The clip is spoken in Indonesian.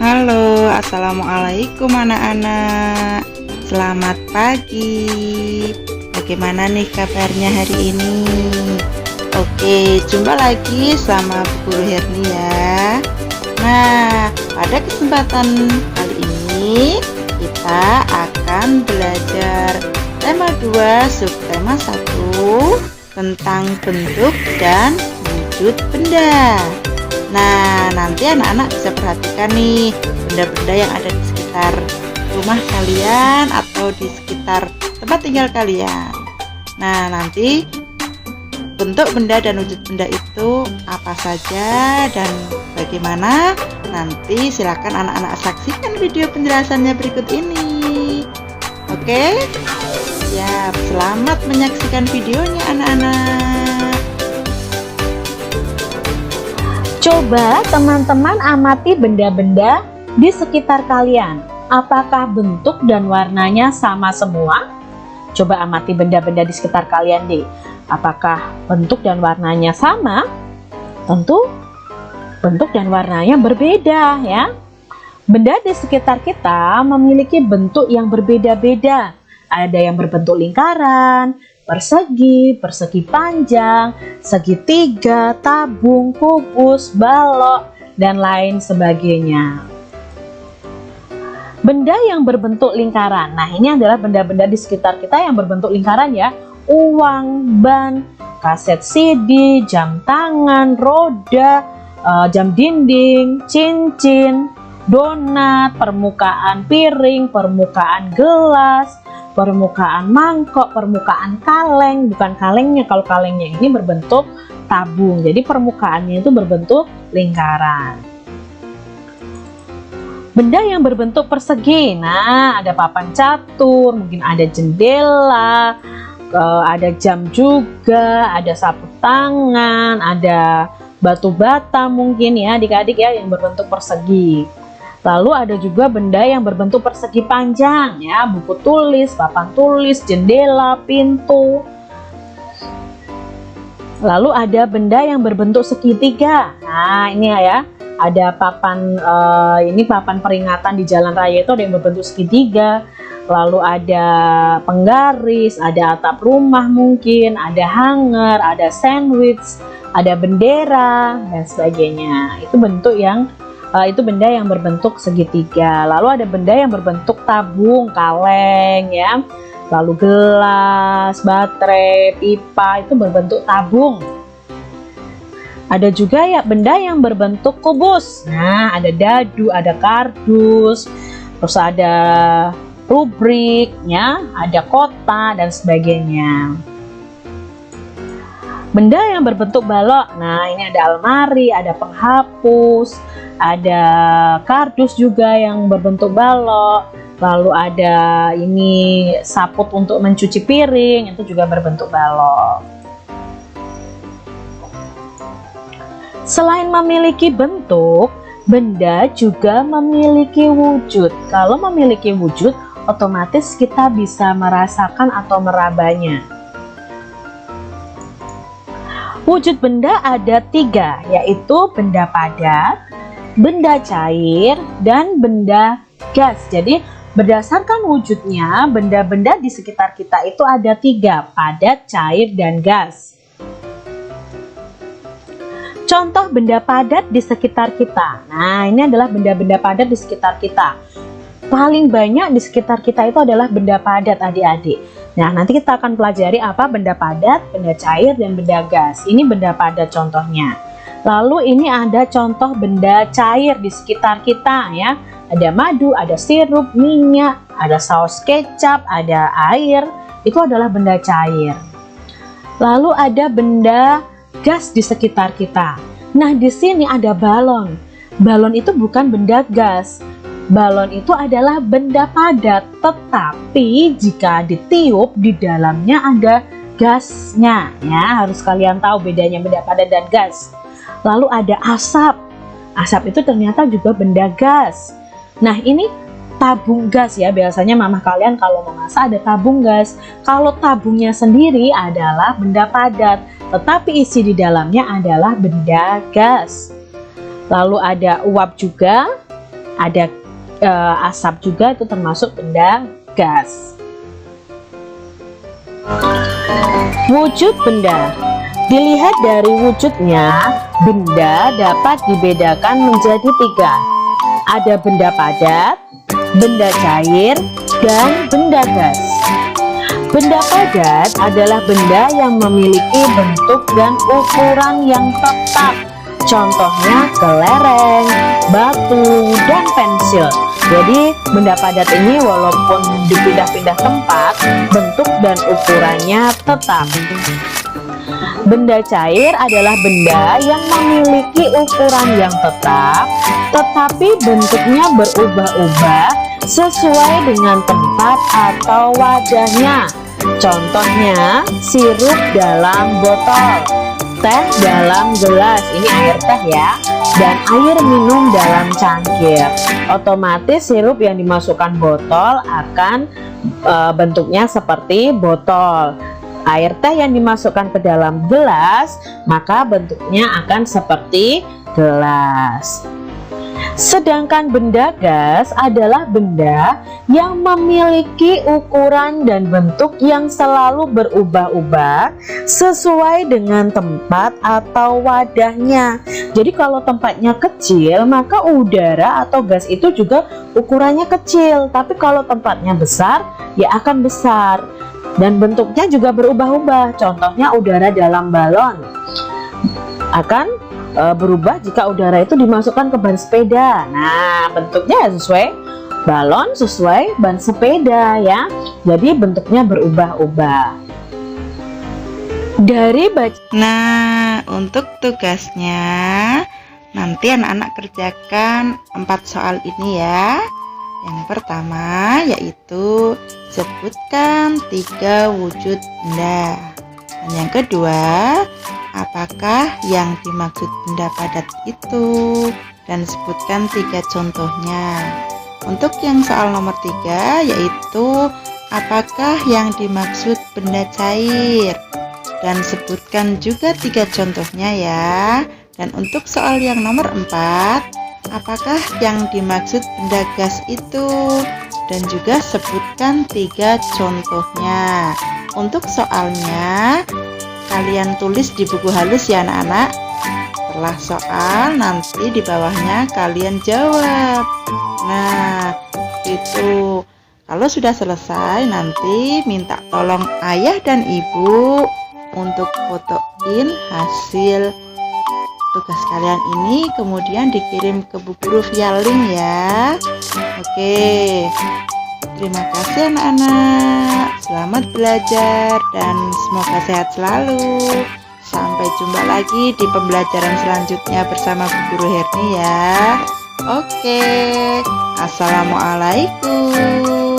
Halo, assalamualaikum anak-anak. Selamat pagi. Bagaimana nih kabarnya hari ini? Oke, jumpa lagi sama Bu Guru Herni ya. Nah, pada kesempatan kali ini kita akan belajar tema 2 subtema 1 tentang bentuk dan wujud benda. Nah, nanti anak-anak bisa perhatikan nih benda-benda yang ada di sekitar rumah kalian atau di sekitar tempat tinggal kalian. Nah, nanti bentuk benda dan wujud benda itu apa saja dan bagaimana, nanti silakan anak-anak saksikan video penjelasannya berikut ini. Oke? Siap, selamat menyaksikan videonya anak-anak. Coba teman-teman amati benda-benda di sekitar kalian. Apakah bentuk dan warnanya sama semua? Coba amati benda-benda di sekitar kalian deh. Apakah bentuk dan warnanya sama? Tentu bentuk dan warnanya berbeda ya. Benda di sekitar kita memiliki bentuk yang berbeda-beda. Ada yang berbentuk lingkaran, persegi, persegi panjang, segitiga, tabung, kubus, balok, dan lain sebagainya. Benda yang berbentuk lingkaran. Nah, ini adalah benda-benda di sekitar kita yang berbentuk lingkaran ya. Uang, ban, kaset CD, jam tangan, roda, jam dinding, cincin, donat, permukaan piring, permukaan gelas, permukaan mangkok, permukaan kaleng. Bukan kalengnya, kalau kalengnya ini berbentuk tabung, jadi permukaannya itu berbentuk lingkaran. Benda yang berbentuk persegi, nah ada papan catur, mungkin ada jendela, ada jam juga, ada sapu tangan, ada batu bata mungkin ya adik-adik ya yang berbentuk persegi. Lalu ada juga benda yang berbentuk persegi panjang ya, buku tulis, papan tulis, jendela, pintu. Lalu ada benda yang berbentuk segitiga. Nah, ini ya, ada papan ini papan peringatan di jalan raya itu ada yang berbentuk segitiga. Lalu ada penggaris, ada atap rumah mungkin, ada hanger, ada sandwich, ada bendera dan sebagainya. Itu bentuk yang itu benda yang berbentuk segitiga. Lalu ada benda yang berbentuk tabung, kaleng ya. Lalu gelas, baterai, pipa itu berbentuk tabung. Ada juga ya benda yang berbentuk kubus. Nah, ada dadu, ada kardus, terus ada rubrik ya, ada kota dan sebagainya. Benda yang berbentuk balok. Nah, ini ada almari, ada penghapus, ada kardus juga yang berbentuk balok. Lalu ada ini saput untuk mencuci piring, itu juga berbentuk balok. Selain memiliki bentuk, benda juga memiliki wujud. Kalau memiliki wujud, otomatis kita bisa merasakan atau merabanya. Wujud benda ada 3, yaitu benda padat, benda cair, dan benda gas. Jadi berdasarkan wujudnya, benda-benda di sekitar kita itu ada 3, padat, cair, dan gas. Contoh benda padat di sekitar kita. Nah, ini adalah benda-benda padat di sekitar kita. Paling banyak di sekitar kita itu adalah benda padat adik-adik. Nah, nanti kita akan pelajari apa benda padat, benda cair, dan benda gas. Ini benda padat contohnya. Lalu ini ada contoh benda cair di sekitar kita ya. Ada madu, ada sirup, minyak, ada saus kecap, ada air. Itu adalah benda cair. Lalu ada benda gas di sekitar kita. Nah, di sini ada balon. Balon itu bukan benda gas. Balon itu adalah benda padat, tetapi jika ditiup di dalamnya ada gasnya ya. Harus kalian tahu bedanya benda padat dan gas. Lalu ada asap. Asap itu ternyata juga benda gas. Nah, ini tabung gas ya. Biasanya mama kalian kalau mau masak ada tabung gas. Kalau tabungnya sendiri adalah benda padat, tetapi isi di dalamnya adalah benda gas. Lalu ada uap juga. ada asap juga, itu termasuk benda gas. Wujud benda. Dilihat dari wujudnya, benda dapat dibedakan menjadi 3. Ada benda padat, benda cair, dan benda gas. Benda padat adalah benda yang memiliki bentuk dan ukuran yang tetap. Contohnya kelereng, batu, dan pensil. Jadi benda padat ini walaupun dipindah-pindah tempat, bentuk dan ukurannya tetap. Benda cair adalah benda yang memiliki ukuran yang tetap, tetapi bentuknya berubah-ubah sesuai dengan tempat atau wadahnya. Contohnya, sirup dalam botol, teh dalam gelas, ini air teh ya, dan air minum dalam cangkir. Otomatis sirup yang dimasukkan botol akan bentuknya seperti botol. Air teh yang dimasukkan ke dalam gelas, maka bentuknya akan seperti gelas. Sedangkan benda gas adalah benda yang memiliki ukuran dan bentuk yang selalu berubah-ubah sesuai dengan tempat atau wadahnya. Jadi kalau tempatnya kecil, maka udara atau gas itu juga ukurannya kecil. Tapi kalau tempatnya besar, ya akan besar. Dan bentuknya juga berubah-ubah. Contohnya udara dalam balon akan berubah jika udara itu dimasukkan ke ban sepeda. Nah, bentuknya sesuai balon, sesuai ban sepeda ya. Jadi bentuknya berubah-ubah. Nah, untuk tugasnya nanti anak-anak kerjakan 4 soal ini ya. Yang pertama yaitu sebutkan 3 wujud benda. Dan yang kedua, apakah yang dimaksud benda padat itu? Dan sebutkan 3 contohnya. Untuk yang soal nomor 3 yaitu apakah yang dimaksud benda cair? Dan sebutkan juga 3 contohnya ya. Dan untuk soal yang nomor 4, apakah yang dimaksud benda gas itu? Dan juga sebutkan 3 contohnya. Untuk soalnya kalian tulis di buku halus ya anak-anak. Setelah soal nanti di bawahnya kalian jawab. Nah, itu. Kalau sudah selesai nanti minta tolong ayah dan ibu untuk fotoin hasil tugas kalian ini, kemudian dikirim ke Bu Guru via link ya. Oke, terima kasih anak-anak, selamat belajar dan semoga sehat selalu. Sampai jumpa lagi di pembelajaran selanjutnya bersama Bu Guru Herni ya. Oke, assalamualaikum.